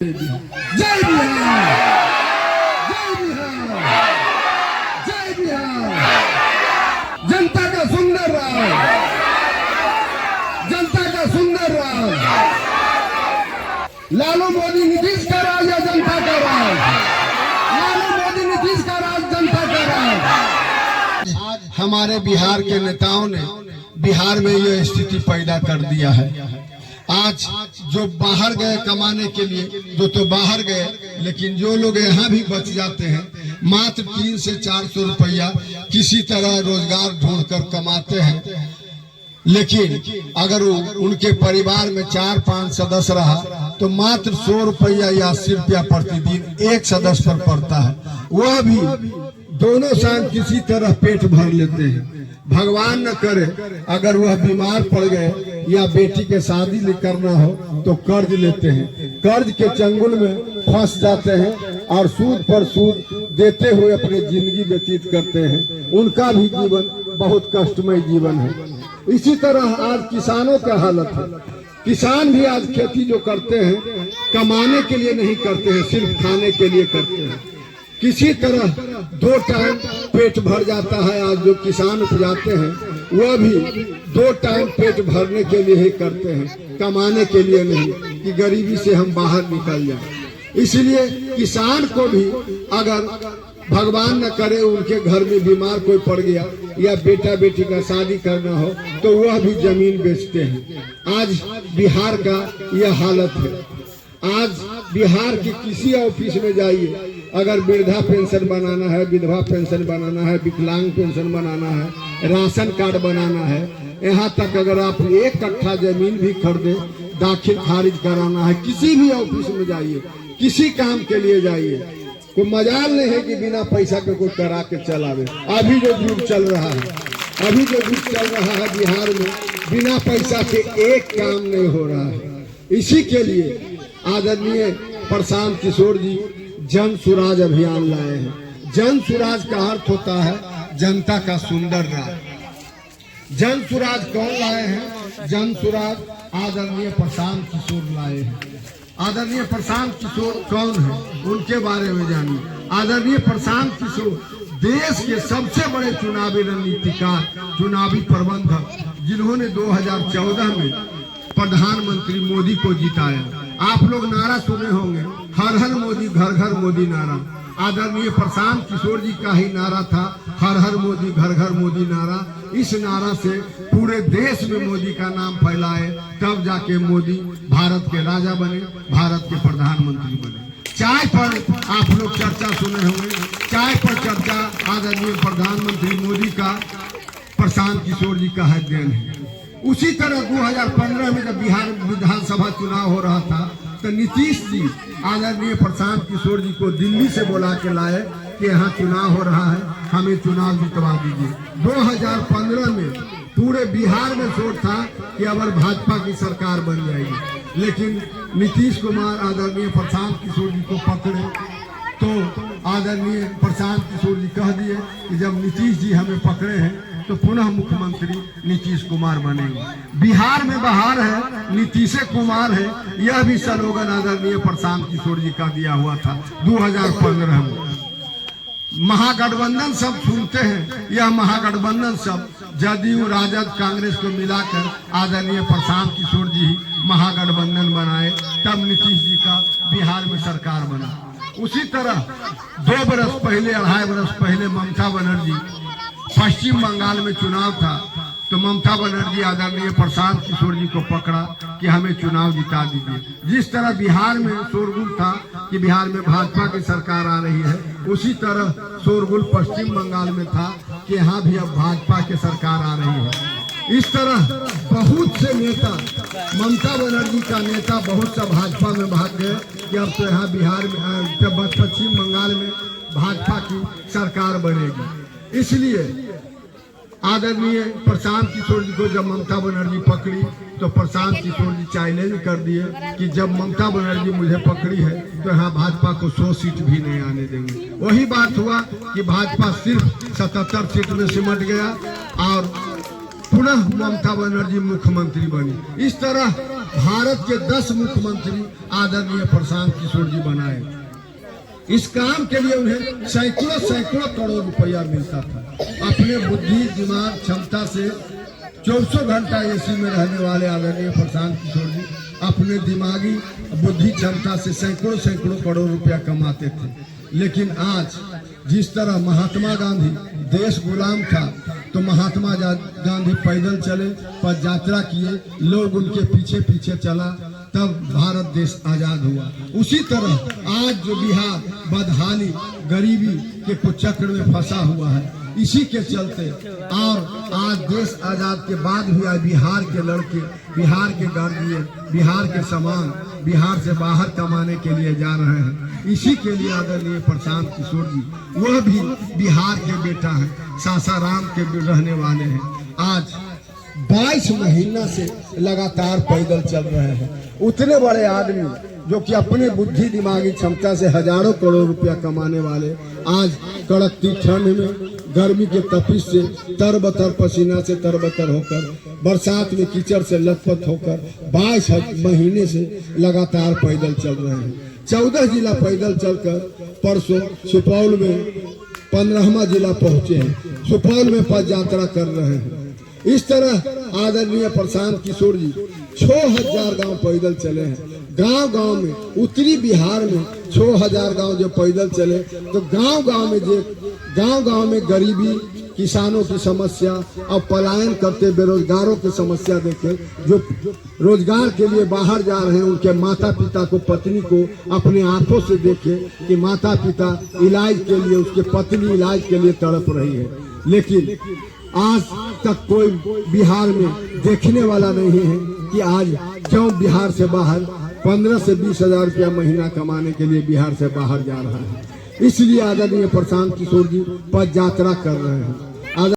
जय बिहार, जय बिहार, जय बिहार। जनता का सुंदर राज, जनता का सुंदर राज। लालू मोदी नीतीश का राज या जनता का राज? लालू मोदी नीतीश का राज, जनता का राज। आज हमारे बिहार के नेताओं ने बिहार में यह स्थिति पैदा कर दिया है। आज जो बाहर गए कमाने के लिए, जो तो बाहर गए, लेकिन जो लोग यहाँ भी बच जाते हैं, मात्र 300 से 400 रुपया किसी तरह रोजगार ढूंढकर कमाते हैं। लेकिन अगर उनके परिवार में 4-5 सदस्य रहा तो मात्र 100 रुपया या 80 रुपया प्रतिदिन एक सदस्य पर पड़ता है। वह भी दोनों शाम किसी तरह पेट भर लेते हैं। भगवान न करे अगर वह बीमार पड़ गए या बेटी के शादी करना हो तो कर्ज लेते हैं, कर्ज के चंगुल में फंस जाते हैं और सूद पर सूद देते हुए अपनी जिंदगी व्यतीत करते हैं। उनका भी जीवन बहुत कष्टमय जीवन है। इसी तरह आज किसानों का हालत है। किसान भी आज खेती जो करते हैं कमाने के लिए नहीं करते हैं, सिर्फ खाने के लिए करते हैं। किसी तरह 2 टाइम पेट भर जाता है। आज जो किसान उपजाते हैं वह भी 2 टाइम पेट भरने के लिए ही करते हैं, कमाने के लिए नहीं कि गरीबी से हम बाहर निकल जाए। इसलिए किसान को भी अगर भगवान न करे उनके घर में बीमार कोई पड़ गया या बेटा बेटी का शादी करना हो तो वह भी जमीन बेचते हैं। आज बिहार का यह हालत है। आज बिहार के किसी ऑफिस में जाइए, अगर वृद्धा पेंशन बनाना है, विधवा पेंशन बनाना है, विकलांग पेंशन बनाना है, राशन कार्ड बनाना है, यहाँ तक अगर आप 1 कट्ठा जमीन भी खरीदे, दाखिल खारिज कराना है, किसी भी ऑफिस में जाइए, किसी काम के लिए जाइए, कोई मजाल नहीं है कि बिना पैसा के कोई करा के चलावे। अभी जो युग चल रहा है, अभी जो युग चल रहा है बिहार में, बिना पैसा के एक काम नहीं हो रहा है। इसी के लिए आदरणीय प्रशांत किशोर जी जन सुराज अभियान लाए हैं। जन सुराज का अर्थ होता है जनता का सुंदर राज। जन सुराज कौन लाए हैं? जन सुराज आदरणीय प्रशांत किशोर लाए हैं। आदरणीय प्रशांत किशोर कौन है, उनके बारे में जानिए। आदरणीय प्रशांत किशोर देश के सबसे बड़े चुनावी रणनीतिकार, चुनावी प्रबंधक, जिन्होंने 2014 में प्रधानमंत्री मोदी को जिताया। आप लोग नारा सुने होंगे, हर हर मोदी, घर घर मोदी नारा। आदरणीय प्रशांत किशोर जी का ही नारा था, हर हर मोदी, घर घर मोदी नारा। इस नारा से पूरे देश में मोदी का नाम फैलाए, तब जाके मोदी भारत के राजा बने, भारत के प्रधानमंत्री बने। चाय पर आप लोग चर्चा सुने होंगे, चाय पर चर्चा आदरणीय प्रधानमंत्री मोदी का प्रशांत किशोर जी का है देन है। उसी तरह 2015 में जब बिहार विधानसभा चुनाव हो रहा था तो नीतीश जी आदरणीय प्रशांत किशोर जी को दिल्ली से बुला के लाए कि यहाँ चुनाव हो रहा है, हमें चुनाव जितवा दीजिए। 2015 में पूरे बिहार में शोर था कि अब भाजपा की सरकार बन जाएगी, लेकिन नीतीश कुमार आदरणीय प्रशांत किशोर जी को पकड़े तो आदरणीय प्रशांत किशोर जी कह दिए कि जब नीतीश जी हमें पकड़े हैं तो पुनः मुख्यमंत्री नीतीश कुमार बनेंगे। बिहार में बहार है, नीतीश कुमार है, यह भी स्लोगन आदरणीय प्रशांत किशोर जी का दिया हुआ था 2015 में। महागठबंधन सब सुनते हैं, यह महागठबंधन सब जदयू, राजद, कांग्रेस को मिलाकर आदरणीय प्रशांत किशोर जी महागठबंधन बनाए, तब नीतीश जी का बिहार में सरकार बना। उसी तरह 2 बरस पहले, 2.5 बरस पहले ममता बनर्जी, पश्चिम बंगाल में चुनाव था तो ममता बनर्जी आदरणीय प्रशांत किशोर जी को पकड़ा कि हमें चुनाव जिता दीजिए। जिस तरह बिहार में शोरगुल था कि बिहार में भाजपा की सरकार आ रही है, उसी तरह शोरगुल पश्चिम बंगाल में था कि यहाँ भी अब भाजपा की सरकार आ रही है। इस तरह बहुत से नेता, ममता बनर्जी का नेता बहुत सा भाजपा में भाग गए कि अब तो यहाँ बिहार में, पश्चिम बंगाल में भाजपा की सरकार बनेगी। इसलिए आदरणीय प्रशांत किशोर जी को जब ममता बनर्जी पकड़ी तो प्रशांत किशोर जी चैलेंज कर दिए कि जब ममता बनर्जी मुझे पकड़ी है तो यहाँ भाजपा को 100 सीट भी नहीं आने देंगे। वही बात हुआ कि भाजपा सिर्फ 77 सीट में सिमट गया और पुनः ममता बनर्जी मुख्यमंत्री बनी। इस तरह भारत के 10 मुख्यमंत्री आदरणीय प्रशांत किशोर जी बनाए। इस काम के लिए उन्हें सैकड़ों करोड़ रुपया मिलता था। अपने बुद्धि दिमाग क्षमता से 24 घंटा एसी में रहने वाले आदरणीय प्रशांत किशोर जी अपने दिमागी बुद्धि क्षमता से सैकड़ों करोड़ रुपया कमाते थे। लेकिन आज जिस तरह महात्मा गांधी देश गुलाम था, तो महात्मा गांधी पैदल चले, पद यात्रा किए, लोग उनके पीछे पीछे चला, तब भारत देश आजाद हुआ। उसी तरह आज जो बिहार बदहाली गरीबी के कुचक्र में फंसा हुआ है, इसी के चलते और आज देश आजाद के बाद भी आज बिहार के लड़के, बिहार के गार्जियन, बिहार के सामान बिहार से बाहर कमाने के लिए जा रहे हैं। इसी के लिए आदरणीय प्रशांत किशोर जी, वह भी बिहार के बेटा हैं, सासाराम के रहने वाले हैं। आज 22 महीना से लगातार पैदल चल रहे हैं। उतने बड़े आदमी जो कि अपने बुद्धि दिमागी क्षमता से हजारों करोड़ रुपया कमाने वाले, आज कड़कती ठंड में गर्मी के तपिश से तरबतर पसीना से तरबतर होकर, बरसात में कीचड़ से लथपथ होकर 22 महीने से लगातार पैदल चल रहे हैं। 14 जिला पैदल चलकर परसों सुपौल में 15वां जिला पहुंचे हैं। सुपौल में पद यात्रा कर रहे हैं। इस तरह आदरणीय प्रशांत किशोर जी 6000 गांव पैदल चले हैं। गांव में उत्तरी बिहार में 6000 गांव जो पैदल चले, तो गांव में गरीबी, किसानों की समस्या और पलायन करते बेरोजगारों की समस्या देखे, जो रोजगार के लिए बाहर जा रहे हैं, उनके माता पिता को, पत्नी को अपने आंखों से देखे कि माता पिता इलाज के लिए, उसके पत्नी इलाज के लिए तड़प रही है। लेकिन आज तक कोई बिहार में देखने वाला नहीं है कि आज क्यों बिहार से बाहर 15 से 20 हजार रुपया महीना कमाने के लिए बिहार से बाहर जा रहा है। इसलिए आदरणीय प्रशांत किशोर जी पद यात्रा कर रहे हैं।